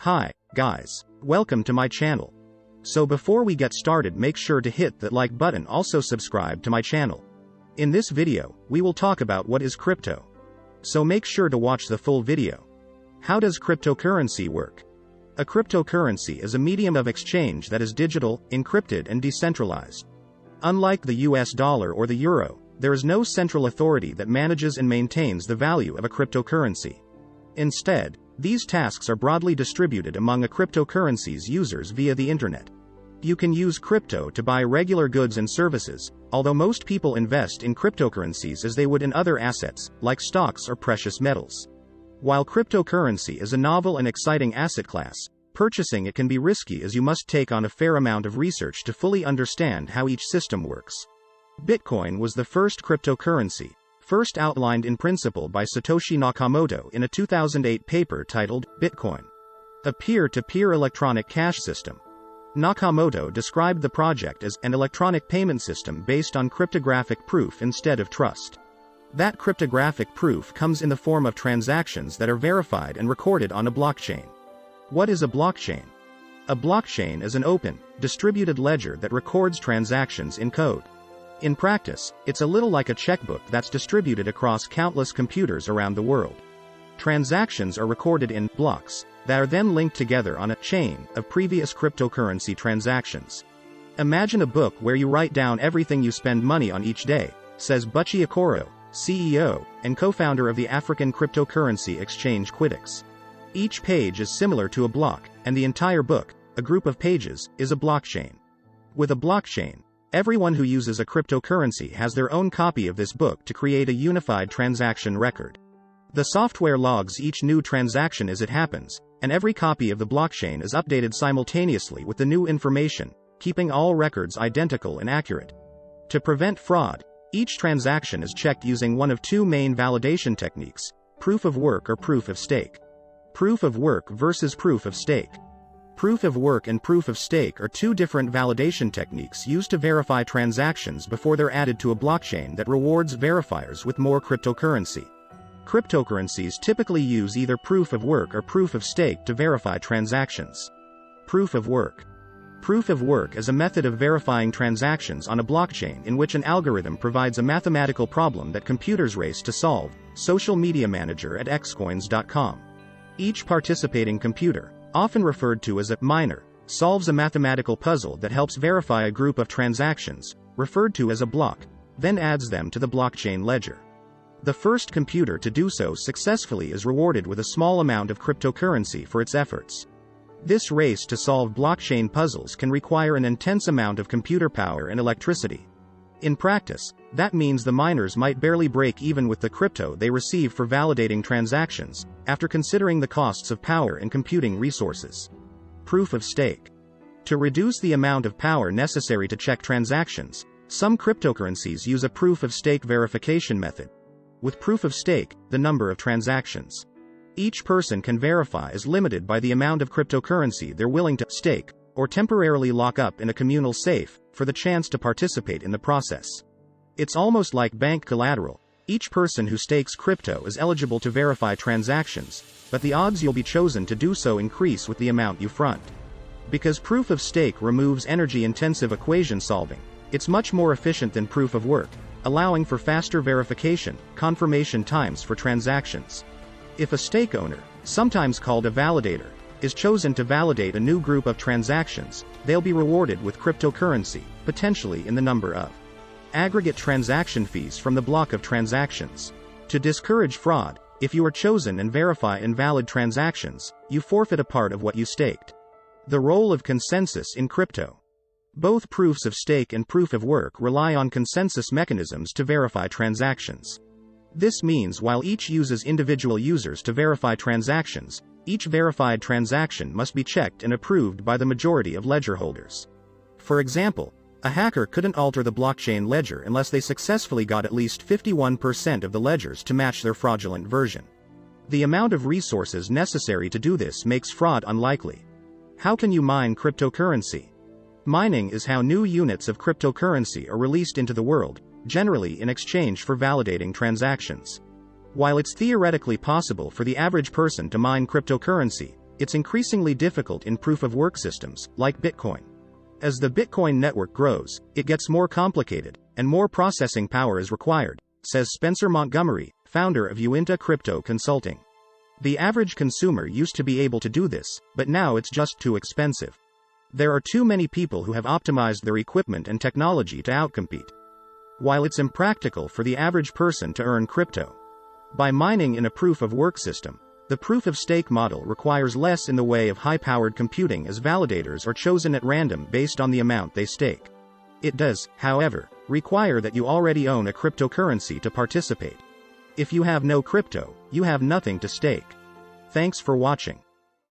Hi, guys. Welcome to my channel. So before we get started, make sure to hit that like button, also subscribe to my channel. In this video, we will talk about what is crypto. So make sure to watch the full video. How does cryptocurrency work? A cryptocurrency is a medium of exchange that is digital, encrypted and decentralized. Unlike the US dollar or the euro, there is no central authority that manages and maintains the value of a cryptocurrency. Instead, these tasks are broadly distributed among a cryptocurrency's users via the internet. You can use crypto to buy regular goods and services, although most people invest in cryptocurrencies as they would in other assets, like stocks or precious metals. While cryptocurrency is a novel and exciting asset class, purchasing it can be risky as you must take on a fair amount of research to fully understand how each system works. Bitcoin was the first cryptocurrency, first outlined in principle by Satoshi Nakamoto in a 2008 paper titled Bitcoin, a peer-to-peer electronic cash system. Nakamoto described the project as an electronic payment system based on cryptographic proof instead of trust. That cryptographic proof comes in the form of transactions that are verified and recorded on a blockchain. What is a blockchain? A blockchain is an open, distributed ledger that records transactions in code. In practice, it's a little like a checkbook that's distributed across countless computers around the world. Transactions are recorded in blocks that are then linked together on a chain of previous cryptocurrency transactions. Imagine a book where you write down everything you spend money on each day, says Buchi Okoro, CEO and co-founder of the African cryptocurrency exchange Quiddix. Each page is similar to a block, and the entire book, a group of pages, is a blockchain. With a blockchain, everyone who uses a cryptocurrency has their own copy of this book to create a unified transaction record. The software logs each new transaction as it happens, and every copy of the blockchain is updated simultaneously with the new information, keeping all records identical and accurate. To prevent fraud, each transaction is checked using one of two main validation techniques: proof of work or proof of stake. Proof of work versus proof of stake. Proof of work and proof of stake are two different validation techniques used to verify transactions before they're added to a blockchain that rewards verifiers with more cryptocurrency. Cryptocurrencies typically use either proof of work or proof of stake to verify transactions. Proof of work. Proof of work is a method of verifying transactions on a blockchain in which an algorithm provides a mathematical problem that computers race to solve. Social media manager at xcoins.com. Each participating computer, often referred to as a miner, solves a mathematical puzzle that helps verify a group of transactions, referred to as a block, then adds them to the blockchain ledger. The first computer to do so successfully is rewarded with a small amount of cryptocurrency for its efforts. This race to solve blockchain puzzles can require an intense amount of computer power and electricity. In practice, that means the miners might barely break even with the crypto they receive for validating transactions, after considering the costs of power and computing resources. Proof of stake. To reduce the amount of power necessary to check transactions, some cryptocurrencies use a proof of stake verification method. With proof of stake, the number of transactions each person can verify is limited by the amount of cryptocurrency they're willing to stake, or temporarily lock up in a communal safe, for the chance to participate in the process. It's almost like bank collateral. Each person who stakes crypto is eligible to verify transactions, but the odds you'll be chosen to do so increase with the amount you front. Because proof of stake removes energy-intensive equation solving, it's much more efficient than proof of work, allowing for faster verification, confirmation times for transactions. If a stake owner, sometimes called a validator, is chosen to validate a new group of transactions, they'll be rewarded with cryptocurrency, potentially in the number of aggregate transaction fees from the block of transactions. To discourage fraud, if you are chosen and verify invalid transactions, you forfeit a part of what you staked. The role of consensus in crypto. Both proofs of stake and proof of work rely on consensus mechanisms to verify transactions. This means while each uses individual users to verify transactions, each verified transaction must be checked and approved by the majority of ledger holders. For example, a hacker couldn't alter the blockchain ledger unless they successfully got at least 51% of the ledgers to match their fraudulent version. The amount of resources necessary to do this makes fraud unlikely. How can you mine cryptocurrency? Mining is how new units of cryptocurrency are released into the world, generally in exchange for validating transactions. While it's theoretically possible for the average person to mine cryptocurrency, It's increasingly difficult in proof-of-work systems, like Bitcoin. As the Bitcoin network grows, it gets more complicated, and more processing power is required, says Spencer Montgomery, founder of Uinta Crypto Consulting. The average consumer used to be able to do this, but now it's just too expensive. There are too many people who have optimized their equipment and technology to outcompete. While it's impractical for the average person to earn crypto by mining in a proof-of-work system, the proof-of-stake model requires less in the way of high-powered computing, as validators are chosen at random based on the amount they stake. It does, however, require that you already own a cryptocurrency to participate. If you have no crypto, you have nothing to stake. Thanks for watching.